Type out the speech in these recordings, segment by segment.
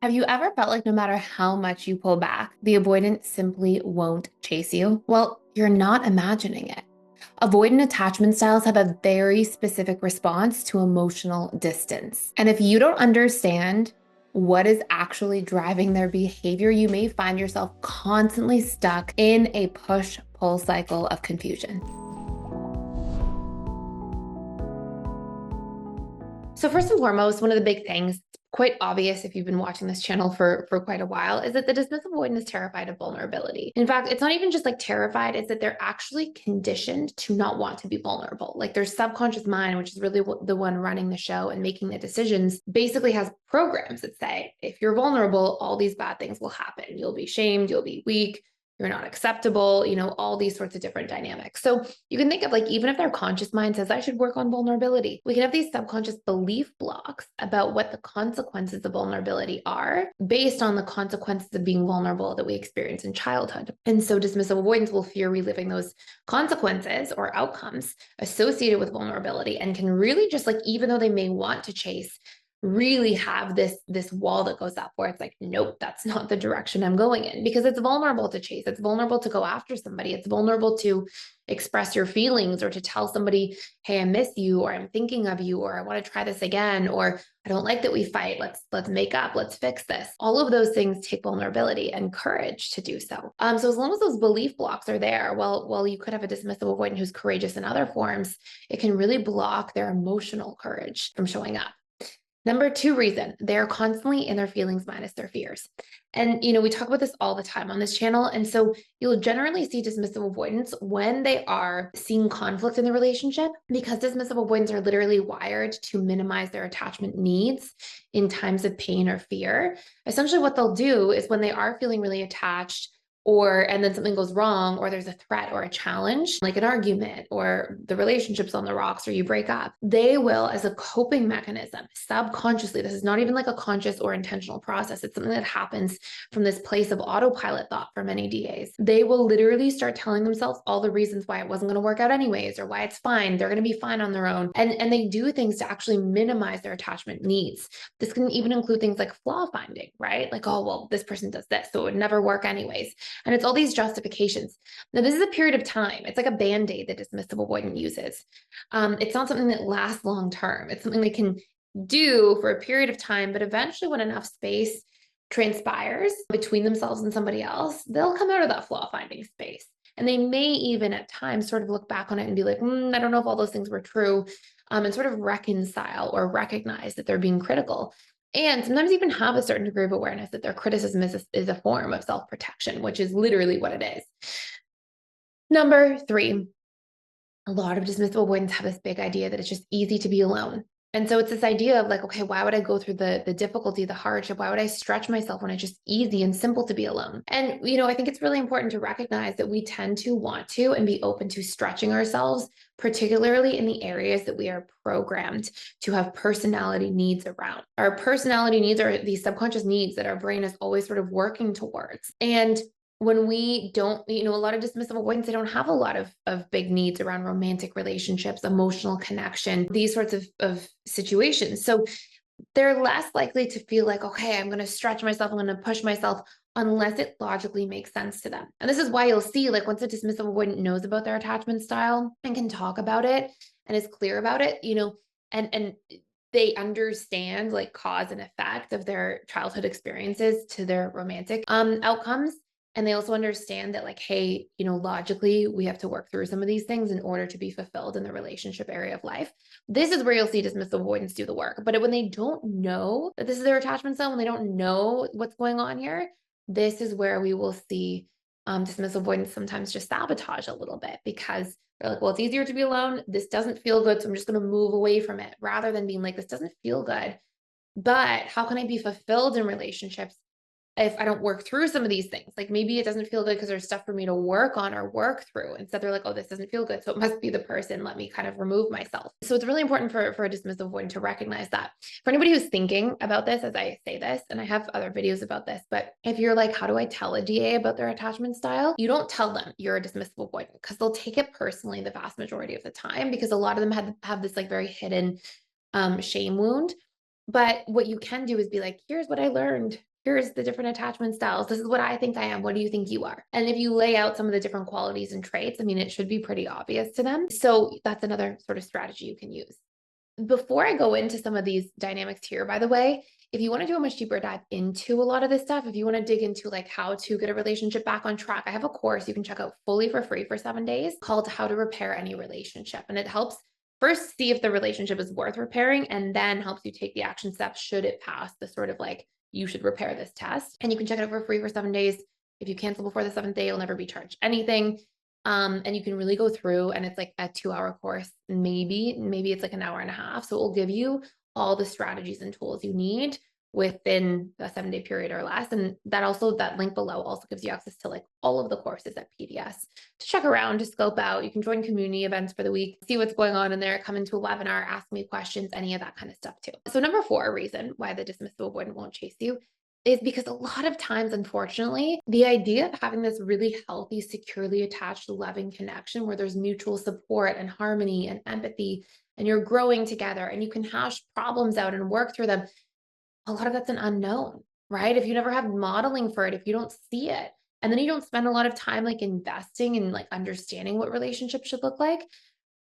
Have you ever felt like no matter how much you pull back, the avoidant simply won't chase you? Well, you're not imagining it. Avoidant attachment styles have a very specific response to emotional distance. And if you don't understand what is actually driving their behavior, you may find yourself constantly stuck in a push pull cycle of confusion. So first and foremost, one of the big things, quite obvious if you've been watching this channel for quite a while, is that the dismissive avoidant is terrified of vulnerability. In fact, it's not even just like terrified, it's that they're actually conditioned to not want to be vulnerable. Like their subconscious mind, which is really the one running the show and making the decisions, basically has programs that say, if you're vulnerable, all these bad things will happen. You'll be shamed, you'll be weak, you're not acceptable, all these sorts of different dynamics. So you can think of like, even if their conscious mind says, I should work on vulnerability, we can have these subconscious belief blocks about what the consequences of vulnerability are based on the consequences of being vulnerable that we experience in childhood. And so dismissive avoidance will fear reliving those consequences or outcomes associated with vulnerability and can really just like, even though they may want to chase, really have this wall that goes up where it's like, nope, that's not the direction I'm going in, because it's vulnerable to chase, it's vulnerable to go after somebody, it's vulnerable to express your feelings or to tell somebody, hey, I miss you, or I'm thinking of you, or I want to try this again, or I don't like that we fight, let's make up, let's fix this. All of those things take vulnerability and courage to do so. So as long as those belief blocks are there, well, you could have a dismissive avoidant who's courageous in other forms, it can really block their emotional courage from showing up. Number two reason, they're constantly in their feelings minus their fears. And, we talk about this all the time on this channel. And so you'll generally see dismissive avoidance when they are seeing conflict in the relationship, because dismissive avoidants are literally wired to minimize their attachment needs in times of pain or fear. Essentially, what they'll do is when they are feeling really attached, and then something goes wrong, or there's a threat or a challenge, like an argument, or the relationship's on the rocks, or you break up, they will, as a coping mechanism, subconsciously, this is not even like a conscious or intentional process, it's something that happens from this place of autopilot thought for many DAs. They will literally start telling themselves all the reasons why it wasn't going to work out anyways, or why it's fine, they're going to be fine on their own. And they do things to actually minimize their attachment needs. This can even include things like flaw finding, right? Like, oh, well, this person does this, so it would never work anyways. And it's all these justifications. Now, this is a period of time. It's like a Band-Aid that dismissive avoidant uses. It's not something that lasts long term. It's something they can do for a period of time, but eventually when enough space transpires between themselves and somebody else, they'll come out of that flaw finding space. And they may even at times sort of look back on it and be like, I don't know if all those things were true, and sort of reconcile or recognize that they're being critical. And sometimes even have a certain degree of awareness that their criticism is a form of self-protection, which is literally what it is. Number three, a lot of dismissive avoidants have this big idea that it's just easy to be alone. And so it's this idea of like, okay, why would I go through the difficulty, the hardship? Why would I stretch myself when it's just easy and simple to be alone? And, I think it's really important to recognize that we tend to want to and be open to stretching ourselves, particularly in the areas that we are programmed to have personality needs around. Our personality needs are these subconscious needs that our brain is always sort of working towards. And when we don't, a lot of dismissive avoidance, they don't have a lot of big needs around romantic relationships, emotional connection, these sorts of situations. So they're less likely to feel like, okay, I'm going to stretch myself, I'm going to push myself, unless it logically makes sense to them. And this is why you'll see, like, once a dismissive avoidant knows about their attachment style and can talk about it and is clear about it, and they understand like cause and effect of their childhood experiences to their romantic outcomes. And they also understand that like, hey, logically, we have to work through some of these things in order to be fulfilled in the relationship area of life. This is where you'll see dismissive avoidance do the work. But when they don't know that this is their attachment style, when they don't know what's going on here, this is where we will see dismissive avoidance sometimes just sabotage a little bit, because they're like, well, it's easier to be alone. This doesn't feel good, so I'm just going to move away from it, rather than being like, this doesn't feel good, but how can I be fulfilled in relationships if I don't work through some of these things? Like maybe it doesn't feel good because there's stuff for me to work on or work through. Instead, they're like, oh, this doesn't feel good, so it must be the person. Let me kind of remove myself. So it's really important for a dismissive avoidant to recognize that. For anybody who's thinking about this as I say this, and I have other videos about this, but if you're like, how do I tell a DA about their attachment style? You don't tell them you're a dismissive avoidant, because they'll take it personally the vast majority of the time, because a lot of them have this like very hidden shame wound. But what you can do is be like, here's what I learned. Here's the different attachment styles. This is what I think I am. What do you think you are? And if you lay out some of the different qualities and traits, I mean, it should be pretty obvious to them. So that's another sort of strategy you can use. Before I go into some of these dynamics here, by the way, if you want to do a much deeper dive into a lot of this stuff, if you want to dig into like how to get a relationship back on track, I have a course you can check out fully for free for 7 days called How to Repair Any Relationship. And it helps first see if the relationship is worth repairing and then helps you take the action steps should it pass the sort of like, you should repair this test. And you can check it out for free for 7 days. If you cancel before the 7th day, you'll never be charged anything. And you can really go through, and it's like a 2-hour course, maybe it's like an hour and a half. So it will give you all the strategies and tools you need within a 7-day period or less. And that link below also gives you access to like all of the courses at PDS to check around, to scope out. You can join community events for the week, see what's going on in there, come into a webinar, ask me questions, any of that kind of stuff too. So number 4 reason why the dismissive avoidant won't chase you is because a lot of times, unfortunately, the idea of having this really healthy, securely attached, loving connection where there's mutual support and harmony and empathy, and you're growing together and you can hash problems out and work through them, a lot of that's an unknown, right? If you never have modeling for it, if you don't see it, and then you don't spend a lot of time like investing in like understanding what relationships should look like,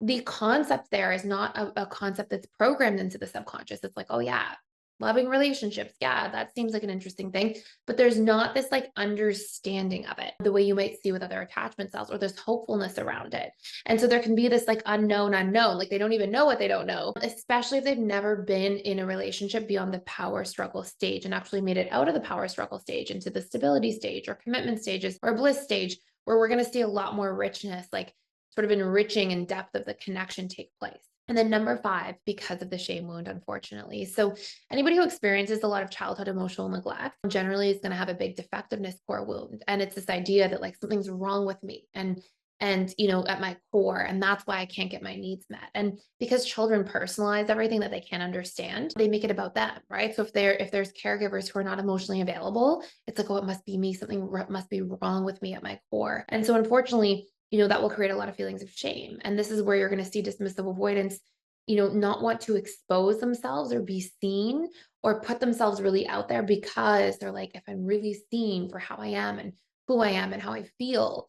the concept there is not a concept that's programmed into the subconscious. It's like, oh yeah, loving relationships. Yeah, that seems like an interesting thing. But there's not this like understanding of it the way you might see with other attachment styles, or there's hopefulness around it. And so there can be this like unknown, like they don't even know what they don't know, especially if they've never been in a relationship beyond the power struggle stage and actually made it out of the power struggle stage into the stability stage or commitment stages or bliss stage, where we're going to see a lot more richness, like sort of enriching and depth of the connection take place. And then number 5, because of the shame wound, unfortunately. So anybody who experiences a lot of childhood emotional neglect generally is going to have a big defectiveness core wound. And it's this idea that like something's wrong with me and at my core, and that's why I can't get my needs met. And because children personalize everything that they can't understand, they make it about them, right? So if there's caregivers who are not emotionally available, it's like, oh, it must be me, something must be wrong with me at my core. And so unfortunately, that will create a lot of feelings of shame. And this is where you're going to see dismissive avoidance, not want to expose themselves or be seen or put themselves really out there, because they're like, if I'm really seen for how I am and who I am and how I feel,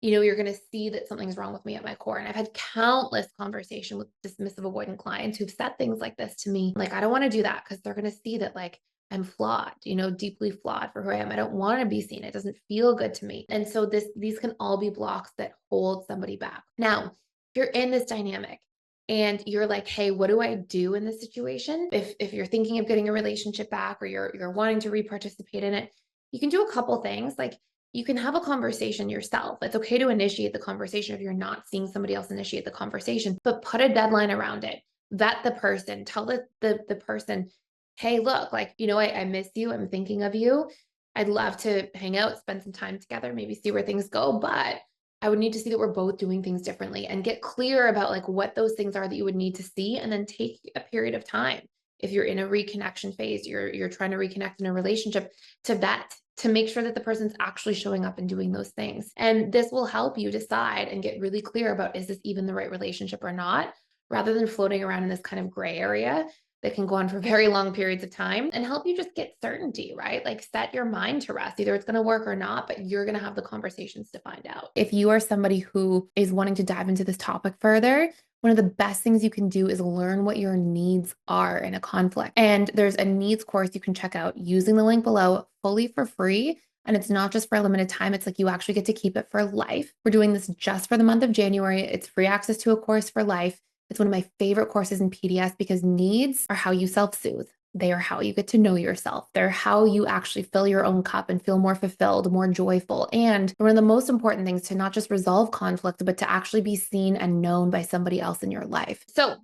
you're going to see that something's wrong with me at my core. And I've had countless conversations with dismissive avoidant clients who've said things like this to me. Like, I don't want to do that because they're going to see that like I'm flawed, deeply flawed for who I am. I don't want to be seen. It doesn't feel good to me. And so these can all be blocks that hold somebody back. Now, if you're in this dynamic and you're like, hey, what do I do in this situation? If you're thinking of getting a relationship back, or you're wanting to re-participate in it, you can do a couple things. Like, you can have a conversation yourself. It's okay to initiate the conversation if you're not seeing somebody else initiate the conversation, but put a deadline around it. Vet the person, tell the person, hey, look, like, I miss you. I'm thinking of you. I'd love to hang out, spend some time together, maybe see where things go, but I would need to see that we're both doing things differently, and get clear about like what those things are that you would need to see, and then take a period of time. If you're in a reconnection phase, you're trying to reconnect in a relationship, to vet, to make sure that the person's actually showing up and doing those things. And this will help you decide and get really clear about, is this even the right relationship or not, rather than floating around in this kind of gray area that can go on for very long periods of time, and help you just get certainty, right? Like, set your mind to rest. Either it's going to work or not, but you're going to have the conversations to find out. If you are somebody who is wanting to dive into this topic further, one of the best things you can do is learn what your needs are in a conflict. And there's a needs course you can check out using the link below, fully for free. And it's not just for a limited time. It's like you actually get to keep it for life. We're doing this just for the month of January. It's free access to a course for life. It's one of my favorite courses in PDS, because needs are how you self-soothe. They are how you get to know yourself. They're how you actually fill your own cup and feel more fulfilled, more joyful. And one of the most important things to not just resolve conflict, but to actually be seen and known by somebody else in your life. So,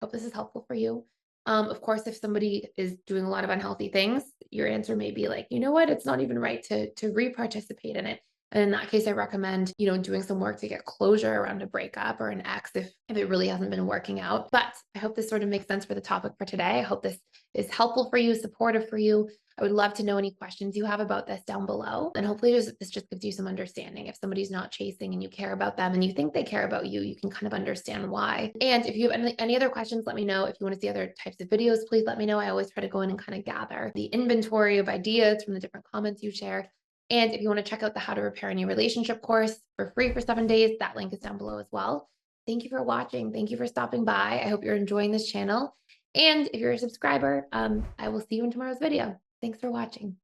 hope this is helpful for you. Of course, if somebody is doing a lot of unhealthy things, your answer may be like, you know what, it's not even right to re-participate in it. And in that case, I recommend, doing some work to get closure around a breakup or an ex if it really hasn't been working out. But I hope this sort of makes sense for the topic for today. I hope this is helpful for you, supportive for you. I would love to know any questions you have about this down below. And hopefully this just gives you some understanding. If somebody's not chasing and you care about them and you think they care about you, you can kind of understand why. And if you have any other questions, let me know. If you want to see other types of videos, please let me know. I always try to go in and kind of gather the inventory of ideas from the different comments you share. And if you want to check out the How to Repair Any Relationship course for free for 7 days, that link is down below as well. Thank you for watching. Thank you for stopping by. I hope you're enjoying this channel. And if you're a subscriber, I will see you in tomorrow's video. Thanks for watching.